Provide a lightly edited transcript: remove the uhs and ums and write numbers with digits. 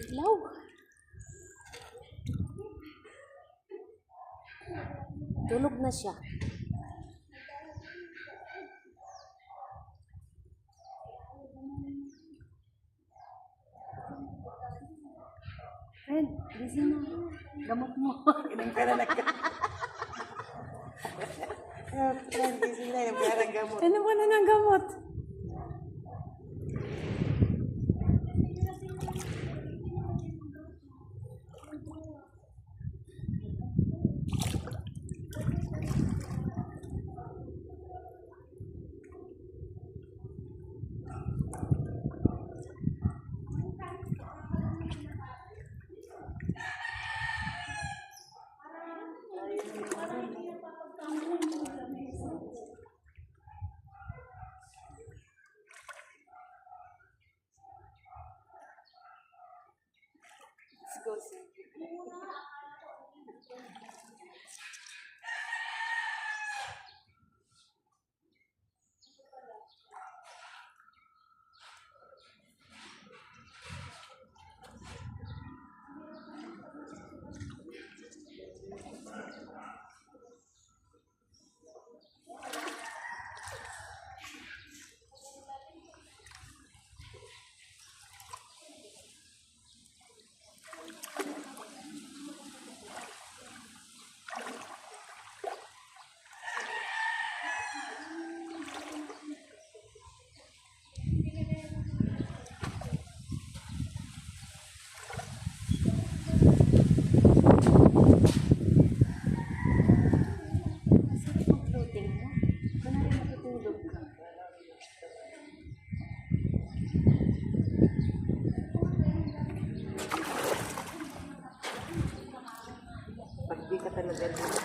Ilaw. Tulog na siya. Fred, gising na. Gamot mo. Inang pera na ka. Fred, gising na. Inang pera ng gamot. Ano ba na ng gamot? Let's go see. Pag di ka talaga